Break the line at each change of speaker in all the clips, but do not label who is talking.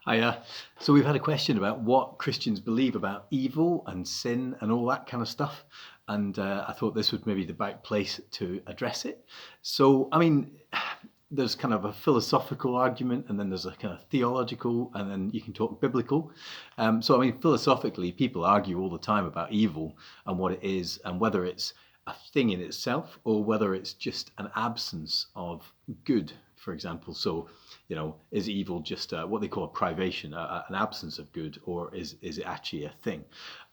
Hi, so we've had a question about what Christians believe about evil and sin and all that kind of stuff. And I thought this would maybe be the right place to address it. So, I mean, there's kind of a philosophical argument, and then there's a kind of theological, and then you can talk biblical. So, I mean, philosophically, people argue all the time about evil and what it is, and whether it's a thing in itself or whether it's just an absence of good, for example. So, is evil just what they call a privation, an absence of good, or is it actually a thing?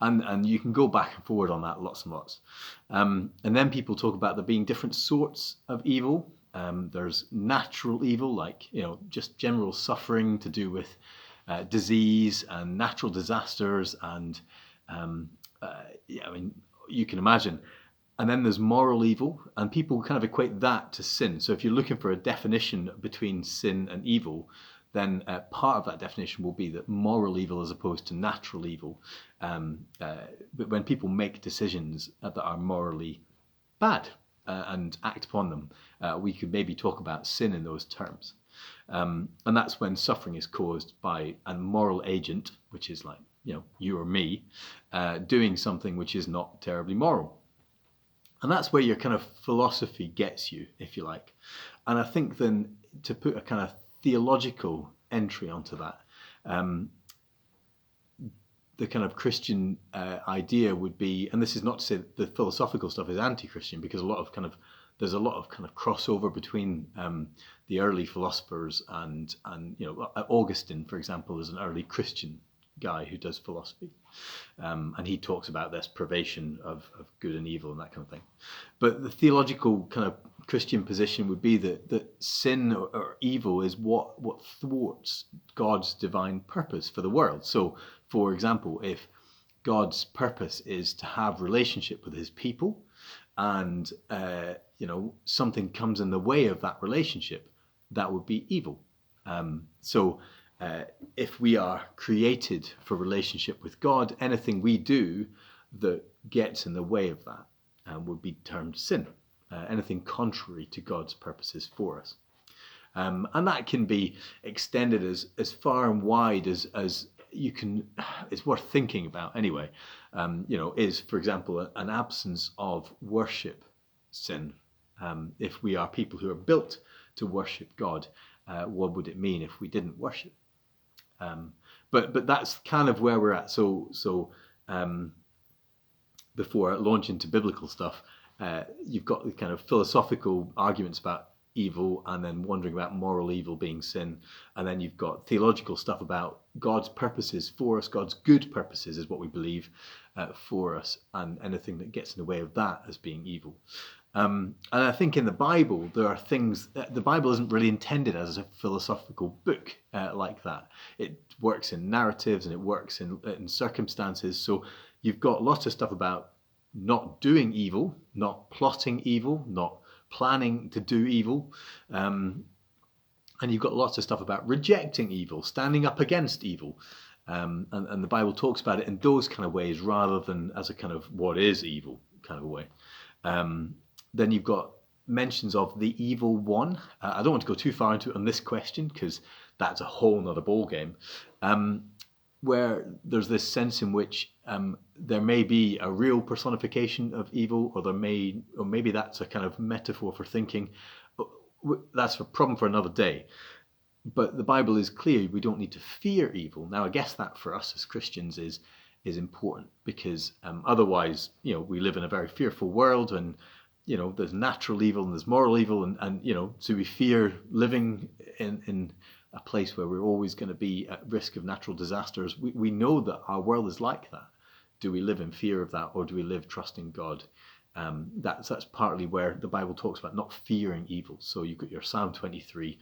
And you can go back and forward on that lots and lots. And then people talk about there being different sorts of evil. There's natural evil, like just general suffering to do with disease and natural disasters, and yeah, I mean, you can imagine. And then there's moral evil, and people kind of equate that to sin. So if you're looking for a definition between sin and evil, then part of that definition will be that moral evil as opposed to natural evil. But when people make decisions that are morally bad and act upon them, we could maybe talk about sin in those terms. And that's when suffering is caused by a moral agent, which is like, you or me, doing something which is not terribly moral. And that's where your kind of philosophy gets you, if you like. And I think then to put a kind of theological entry onto that, the kind of Christian idea would be, and this is not to say that the philosophical stuff is anti-Christian, because there's a lot of kind of crossover between the early philosophers and Augustine, for example, is an early Christian guy who does philosophy, and he talks about this privation of good and evil and that kind of thing. But the theological kind of Christian position would be that sin or evil is what thwarts God's divine purpose for the world. So, for example, if God's purpose is to have relationship with his people, and something comes in the way of that relationship, that would be evil. If we are created for relationship with God, anything we do that gets in the way of that would be termed sin. Anything contrary to God's purposes for us. And that can be extended as far and wide as you can. It's worth thinking about anyway. Is, for example, an absence of worship sin? If we are people who are built to worship God, what would it mean if we didn't worship? But that's kind of where we're at. So before I launch into biblical stuff, you've got the kind of philosophical arguments about evil, and then wondering about moral evil being sin, and then you've got theological stuff about God's purposes for us. God's good purposes is what we believe for us, and anything that gets in the way of that as being evil. And I think in the Bible, there are things, the Bible isn't really intended as a philosophical book like that. It works in narratives and it works in circumstances. So you've got lots of stuff about not doing evil, not plotting evil, not planning to do evil. And you've got lots of stuff about rejecting evil, standing up against evil. And the Bible talks about it in those kind of ways rather than as a kind of what is evil kind of a way. Then you've got mentions of the evil one. I don't want to go too far into it on this question because that's a whole nother ballgame. Where there's this sense in which there may be a real personification of evil, or maybe that's a kind of metaphor for thinking. That's a problem for another day. But the Bible is clear, we don't need to fear evil. Now, I guess that for us as Christians is important, because otherwise, we live in a very fearful world, and there's natural evil and there's moral evil, and so we fear living in a place where we're always going to be at risk of natural disasters. We know that our world is like that. Do we live in fear of that, or do we live trusting God? That's partly where the Bible talks about not fearing evil. So you've got your Psalm 23,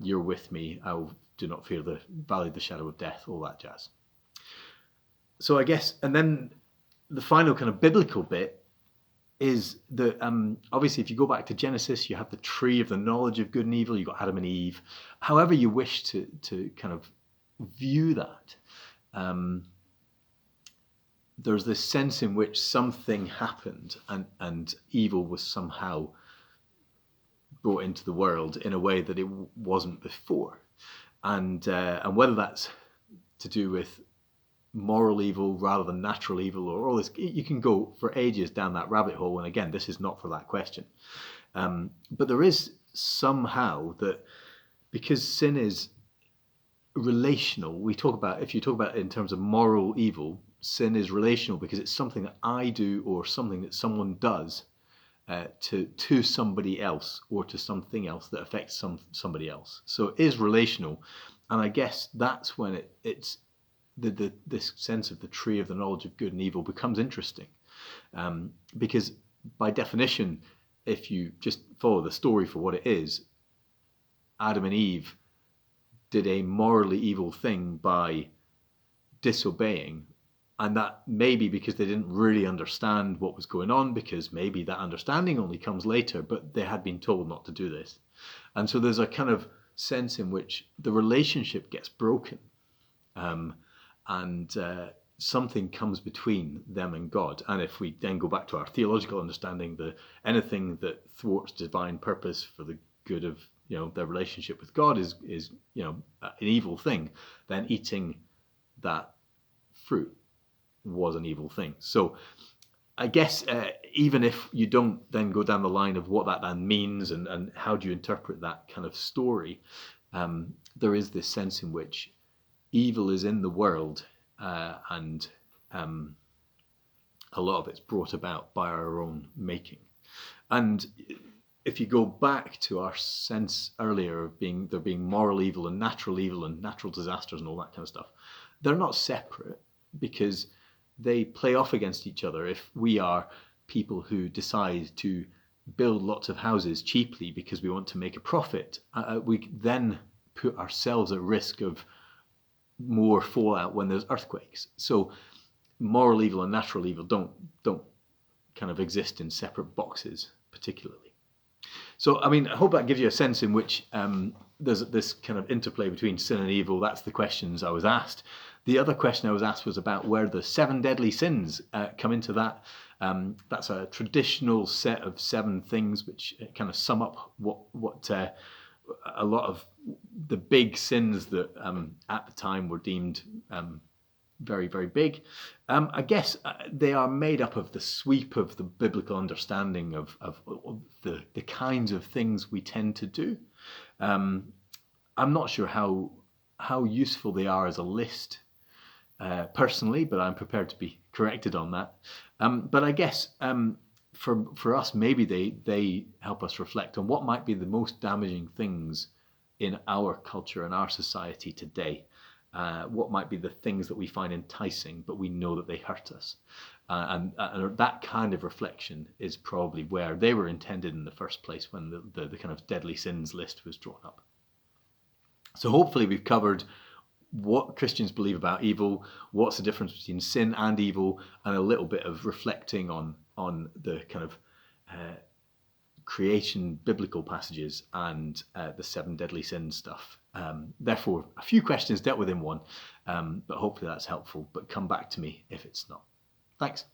you're with me, I do not fear the valley of the shadow of death, all that jazz. So I guess, and then the final kind of biblical bit is that obviously if you go back to Genesis, you have the tree of the knowledge of good and evil, you've got Adam and Eve. However you wish to kind of view that, there's this sense in which something happened and evil was somehow brought into the world in a way that it wasn't before. and whether that's to do with moral evil rather than natural evil, or all this, you can go for ages down that rabbit hole. And again, this is not for that question. But there is somehow that, because sin is relational, if you talk about it in terms of moral evil, sin is relational because it's something that I do or something that someone does to somebody else or to something else that affects somebody else. So it is relational, and I guess that's when it's this sense of the tree of the knowledge of good and evil becomes interesting, because by definition, if you just follow the story for what it is, Adam and Eve did a morally evil thing by disobeying, and that may be because they didn't really understand what was going on, because maybe that understanding only comes later, but they had been told not to do this. And so there's a kind of sense in which the relationship gets broken, and something comes between them and God. And if we then go back to our theological understanding, anything that thwarts divine purpose for the good of their relationship with God is an evil thing, then eating that fruit was an evil thing. So I guess even if you don't then go down the line of what that then means and how do you interpret that kind of story, there is this sense in which evil is in the world, and a lot of it's brought about by our own making. And if you go back to our sense earlier of there being moral evil and natural disasters and all that kind of stuff, they're not separate, because they play off against each other. If we are people who decide to build lots of houses cheaply because we want to make a profit, we then put ourselves at risk of more fallout when there's earthquakes. So moral evil and natural evil don't kind of exist in separate boxes particularly. So I mean, I hope that gives you a sense in which there's this kind of interplay between sin and evil. That's the questions I was asked. The other question I was asked was about where the 7 deadly sins come into that. That's a traditional set of 7 things which kind of sum up what a lot of the big sins that at the time were deemed very, very big. I guess they are made up of the sweep of the biblical understanding of the kinds of things we tend to do. I'm not sure how useful they are as a list personally, but I'm prepared to be corrected on that. But I guess for us, maybe they help us reflect on what might be the most damaging things in our culture and our society today. What might be the things that we find enticing, but we know that they hurt us. And that kind of reflection is probably where they were intended in the first place when the kind of deadly sins list was drawn up. So hopefully we've covered what Christians believe about evil, what's the difference between sin and evil, and a little bit of reflecting on the kind of creation biblical passages and the 7 deadly sins stuff. Therefore, a few questions dealt with in one, but hopefully that's helpful. But come back to me if it's not. Thanks.